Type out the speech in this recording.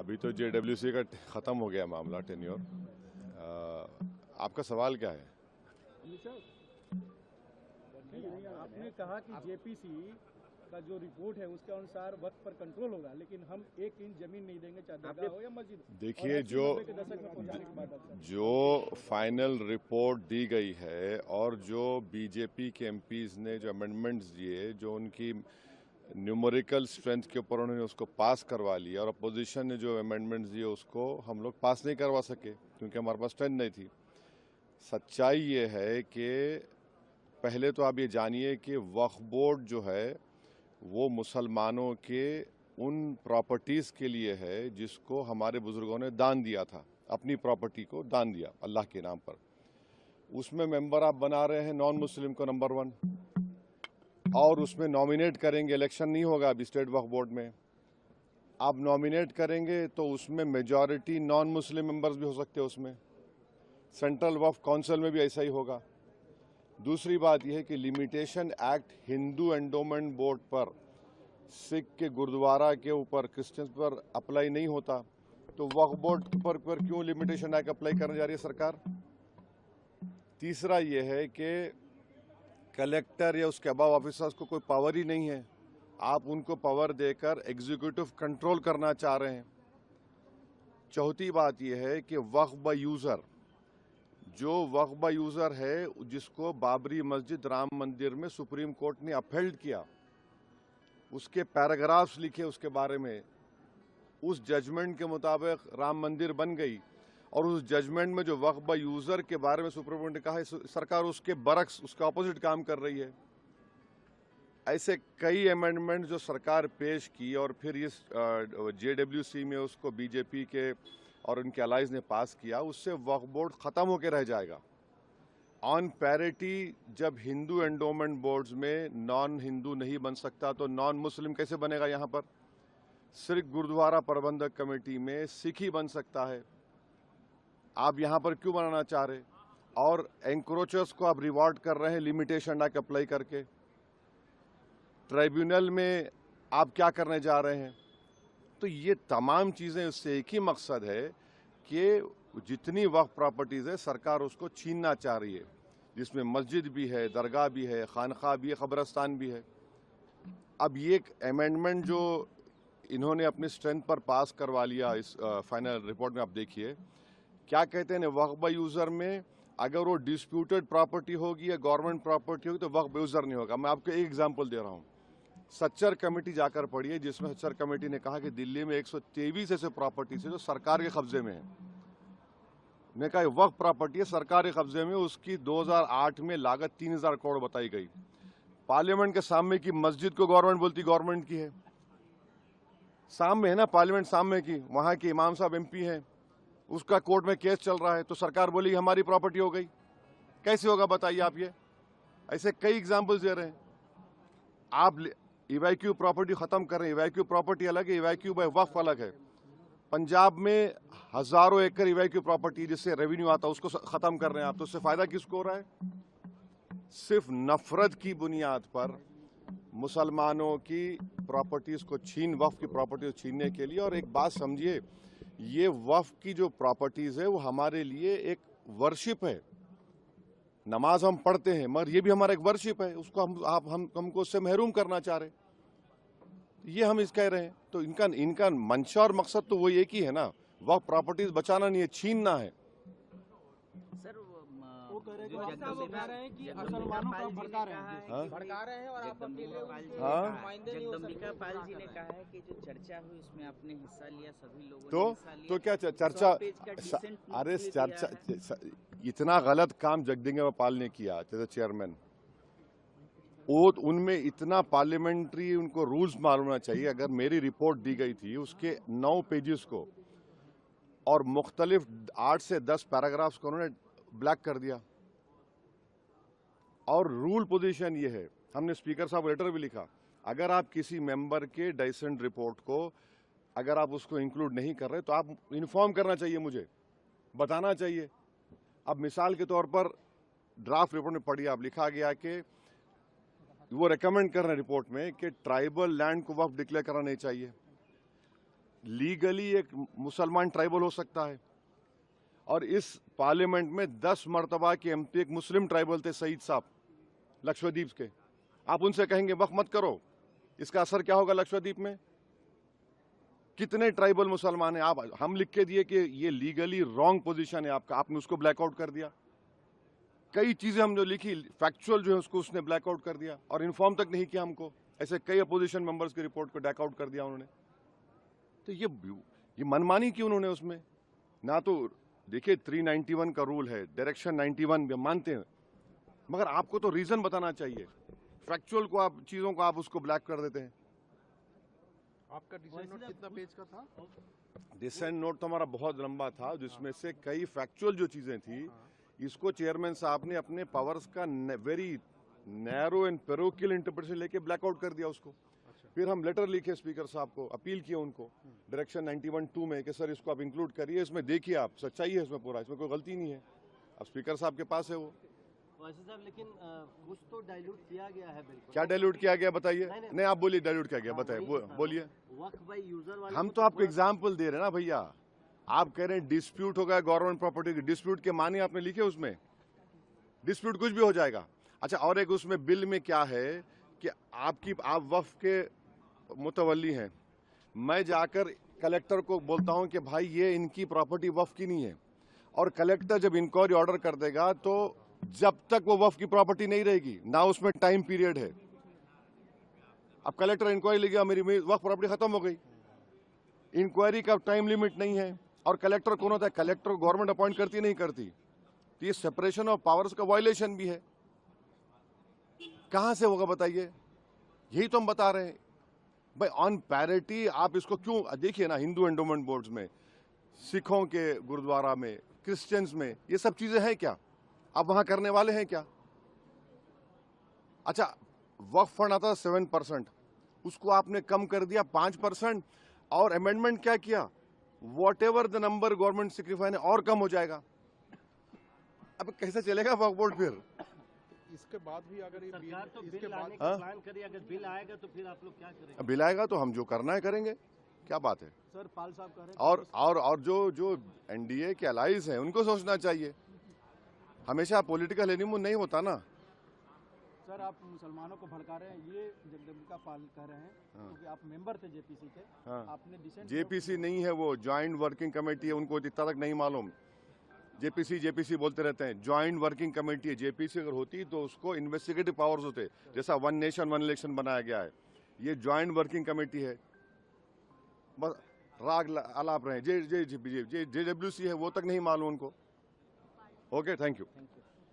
अभी तो जेडब्ल्यूसी का ख़त्म हो गया मामला टेन्योर। आपका सवाल क्या है? आपने कहा कि जेपीसी का जो रिपोर्ट है उसके अनुसार वक्त पर कंट्रोल होगा, लेकिन हम 1 इंच जमीन नहीं देंगे, चाहे दरगाह हो या मस्जिद। देखिए, जो फाइनल रिपोर्ट दी गई है और जो बीजेपी के एमपीज ने जो अमेंडमेंट्स दिए, जो उनकी न्यूमेरिकल स्ट्रेंथ के ऊपर उन्होंने उसको पास करवा लिया, और अपोजिशन ने जो अमेंडमेंट्स दिए उसको हम लोग पास नहीं करवा सके क्योंकि हमारे पास स्ट्रेंथ नहीं थी। सच्चाई ये है कि पहले तो आप ये जानिए कि वक्फ बोर्ड जो है वो मुसलमानों के उन प्रॉपर्टीज़ के लिए है जिसको हमारे बुजुर्गों ने दान दिया था, अपनी प्रॉपर्टी को दान दिया अल्लाह के नाम पर। उसमें मेंबर आप बना रहे हैं नॉन मुस्लिम को नंबर 1, और उसमें नॉमिनेट करेंगे, इलेक्शन नहीं होगा अभी स्टेट वक्फ बोर्ड में। आप नॉमिनेट करेंगे तो उसमें मेजॉरिटी नॉन मुस्लिम मेंबर्स भी हो सकते हैं उसमें। सेंट्रल वक्फ काउंसिल में भी ऐसा ही होगा। दूसरी बात यह है कि limitation act Hindu endowment board पर, सिख के गुरुद्वारा के ऊपर, क्रिश्चियंस पर अप्लाई नहीं होता, तो वक्फ बोर्ड पर क्यों लिमिटेशन एक्ट अप्लाई करने जा रही है सरकार? तीसरा यह है कि कलेक्टर या उसके अबाव ऑफिसर्स को कोई पावर ही नहीं है, आप उनको पावर देकर एग्जीक्यूटिव कंट्रोल करना चाह रहे हैं। चौथी बात यह है कि वक्फ बाय यूजर, जो वक्फ बाय यूजर है जिसको बाबरी मस्जिद, राम मंदिर में सुप्रीम कोर्ट ने अपहेल्ड किया, उसके पैराग्राफ्स लिखे उसके बारे में, उस जजमेंट के मुताबिक राम मंदिर बन गई, और उस जजमेंट में जो वक्फ बाय यूजर के बारे में सुप्रीम कोर्ट ने कहा है, सरकार उसके बरक्स, उसका ऑपोजिट काम कर रही है। ऐसे कई अमेंडमेंट जो सरकार पेश की और फिर इस जेडब्ल्यूसी में उसको बीजेपी के और उनके अलाइज ने पास किया, उससे वक्फ बोर्ड खत्म होकर रह जाएगा। ऑन पैरिटी, जब हिंदू एंडोमेंट बोर्ड्स में नॉन हिंदू नहीं बन सकता तो नॉन मुस्लिम कैसे बनेगा? यहाँ पर सिर्फ गुरुद्वारा प्रबंधक कमेटी में सिख ही बन सकता है, आप यहाँ पर क्यों बनाना चाह रहे? और एंक्रोचर्स को आप रिवॉर्ड कर रहे हैं लिमिटेशन एक्ट अप्लाई करके। ट्राइब्यूनल में आप क्या करने जा रहे हैं? तो ये तमाम चीज़ें, उससे एक ही मकसद है कि जितनी वक्फ प्रॉपर्टीज़ है सरकार उसको छीनना चाह रही है, जिसमें मस्जिद भी है, दरगाह भी है, खानखा भी है, कब्रस्तान भी है। अब ये एक अमेंडमेंट जो इन्होंने अपनी स्ट्रेंथ पर पास करवा लिया, इस फाइनल रिपोर्ट में आप देखिए क्या कहते हैं, वक्फ बाय यूज़र में अगर वो डिस्प्यूटेड प्रॉपर्टी होगी या गवर्नमेंट प्रॉपर्टी होगी तो वक्फ बाय यूज़र नहीं होगा। मैं आपको एक एग्जांपल दे रहा हूँ, सच्चर कमेटी जाकर पढ़िए, जिसमें सच्चर कमेटी ने कहा कि दिल्ली में 123 ऐसे प्रॉपर्टीज है जो सरकार के कब्जे में है। ने कहा वक्फ प्रॉपर्टी है सरकार के कब्जे में, उसकी 2008 में लागत 3000 करोड़ बताई गई। पार्लियामेंट के सामने की मस्जिद को गवर्नमेंट बोलती गवर्नमेंट की है, सामने है ना पार्लियामेंट सामने की, वहां के इमाम साहब एमपी हैं, उसका कोर्ट में केस चल रहा है, तो सरकार बोली हमारी प्रॉपर्टी हो गई। कैसे होगा बताइए आप? ये ऐसे कई एग्जाम्पल्स दे रहे हैं। आप इवैक्यू प्रॉपर्टी खत्म कर रहे हैं, इवैक्यू प्रॉपर्टी अलग है, इवैक्यू बाय वक्फ अलग है। पंजाब में हजारों एकड़ इवैक्यू प्रॉपर्टी जिससे रेवेन्यू आता है उसको खत्म कर रहे हैं आप, तो उससे फायदा किसको हो रहा है? सिर्फ नफरत की बुनियाद पर मुसलमानों की प्रॉपर्टीज को वक्फ की प्रॉपर्टी को छीनने के लिए। और एक बात समझिए, ये वक्फ की जो प्रॉपर्टीज है वो हमारे लिए एक वर्शिप है। नमाज हम पढ़ते हैं मगर ये भी हमारा एक वर्शिप है, उसको हमको उससे महरूम करना चाह रहे, ये हम इस कह रहे हैं। तो इनका मंशा और मकसद तो वो एक ही है ना, वक्फ प्रॉपर्टीज बचाना नहीं है, छीनना है। सर वो कह रहे हैं कि मुसलमानों का भड़का रहे हैं और आप जगदम्बिका पाल जी ने कहा है कि जो चर्चा हुई उसमें आपने हिस्सा लिया, सभी लोगों ने तो क्या चर्चा? अरे चर्चा, इतना गलत काम जगदम्बिका पाल ने किया जैसे चेयरमैन, वो उनमें इतना पार्लियामेंट्री उनको रूल्स मालूम होना चाहिए। अगर मेरी रिपोर्ट दी गई थी उसके 9 पेजेस को और मुख्तलिफ 8 से 10 पैराग्राफ्स को उन्होंने ब्लैक कर दिया। और रूल पोजीशन ये है, हमने स्पीकर साहब लेटर भी लिखा, अगर आप किसी मेंबर के डाइसेंट रिपोर्ट को अगर आप उसको इंक्लूड नहीं कर रहे तो आप इन्फॉर्म करना चाहिए, मुझे बताना चाहिए। अब मिसाल के तौर पर ड्राफ्ट रिपोर्ट में पढ़िए, आप लिखा गया कि वो रेकमेंड कर रहे हैं रिपोर्ट में कि ट्राइबल लैंड को वक्फ डिक्लेयर करना नहीं चाहिए। लीगली एक मुसलमान ट्राइबल हो सकता है, और इस पार्लियामेंट में 10 मर्तबा के एमपी एक मुस्लिम ट्राइबल थे, सईद साहब लक्षद्वीप के। आप उनसे कहेंगे वक्फ मत करो, इसका असर क्या होगा लक्षद्वीप में? कितने ट्राइबल मुसलमान हैं? आप हम लिख के दिए कि ये लीगली रॉन्ग पोजीशन है आपका, आपने उसको ब्लैकआउट कर दिया। कई चीजें हम जो लिखी फैक्चुअल जो है उसको उसने ब्लैकआउट कर दिया, और इन्फॉर्म तक नहीं किया हमको। ऐसे कई अपोजिशन मेंबर्स की रिपोर्ट को बैकआउट कर दिया उन्होंने। तो ये मनमानी क्यों उन्होंने उसमें? ना तो देखिए 391 का रूल है, डायरेक्शन 91 भी मानते हैं, मगर आपको तो रीजन बताना चाहिए। फैक्चुअल को आप चीजों को आप उसको ब्लैक कर देते हैं। आपका डिसाइड नोट कितना पेज का था? डिसेंट नोट तो हमारा बहुत लंबा था, जिसमें से कई फैक्चुअल जो चीजें थी, इसको चेयरमैन साहब ने अपने पावर्स का very narrow and parochial interpretation लेके ब्लैकआउट कर दिया उसको। फिर हम लेटर लिखे स्पीकर साहब को, अपील किया उनको डायरेक्शन 91(2) में कि सर इसको आप इंक्लूड करिए, इसमें देखिए आप सच्चाई है इसमें पूरा, इसमें कोई गलती नहीं है। अब स्पीकर साहब के पास है वो। साहब लेकिन कुछ तो डाइल्यूट किया गया है बिल्कुल। क्या डाइल्यूट किया गया बताइए? नहीं आप बोलिए डाइल्यूट किया गया, बताइए बोलिए। वक्फ बाय यूजर वाले हम तो आपको एग्जाम्पल दे रहे हैं ना भैया। आप कह रहे हैं डिस्प्यूट होगा गवर्नमेंट प्रॉपर्टी की, डिस्प्यूट के माने आपने लिखे उसमें? डिस्प्यूट कुछ भी हो जाएगा। अच्छा, और एक उसमें बिल में क्या है कि आप वक्फ के मुतवल्ली हैं, मैं जाकर कलेक्टर को बोलता हूं कि भाई ये इनकी प्रॉपर्टी वक्फ की नहीं है, और कलेक्टर जब इंक्वायरी ऑर्डर कर देगा तो जब तक वो वक्फ की प्रॉपर्टी नहीं रहेगी ना उसमें टाइम पीरियड है। अब कलेक्टर इंक्वायरी लेगा, मेरी वक्फ प्रॉपर्टी खत्म हो गई, इंक्वायरी का टाइम लिमिट नहीं है। और कलेक्टर कौन होता है? कलेक्टर गवर्नमेंट अपॉइंट करती नहीं करती, तो ये सेपरेशन ऑफ पावर्स का वायलेशन भी है। कहां से होगा बताइए? यही तो हम बता रहे हैं भाई, ऑन पैरिटी आप इसको क्यों? देखिए ना, हिंदू एंडोमेंट बोर्ड्स में, सिखों के गुरुद्वारा में, क्रिश्चियंस में, ये सब चीजें हैं क्या? आप वहां करने वाले हैं क्या? अच्छा, वक्फ फंड आता था 7%, उसको आपने कम कर दिया 5%, और अमेंडमेंट क्या किया? What ever the number government sacrifice है और कम हो जाएगा। अब कैसे चलेगा वक्फ बोर्ड फिर? इसके बाद भी अगर ये सरकार तो इसके बिल बाद लाने का प्लान करिए, अगर बिल आएगा तो फिर आप लोग क्या करेंगे? बिल आएगा तो हम जो करना है करेंगे, क्या बात है। सर पाल साहब कह रहे हैं और जो एनडीए के अलाइज हैं उनको सोचना चाहिए। हमेशा पॉलिटिकल एनिमो नहीं होता ना। सर आप मुसलमानों को भड़का रहे हैं, ये जगदम्बिका पाल कह रहे हैं, क्योंकि आप मेंबर थे जेपीसी के। आपने डिसेंट जेपीसी नहीं है वो, ज्वाइंट वर्किंग कमेटी है, उनको इतना तक नहीं मालूम। जेपीसी बोलते रहते हैं, ज्वाइंट वर्किंग कमेटी है। जेपीसी अगर होती तो उसको इन्वेस्टिगेटिव पावर्स होते, जैसा वन नेशन वन इलेक्शन बनाया गया है। ये ज्वाइंट वर्किंग कमेटी है, बस राग आलाप रहे। जेडब्ल्यूसी है वो तक नहीं मालूम उनको। Okay, thank you.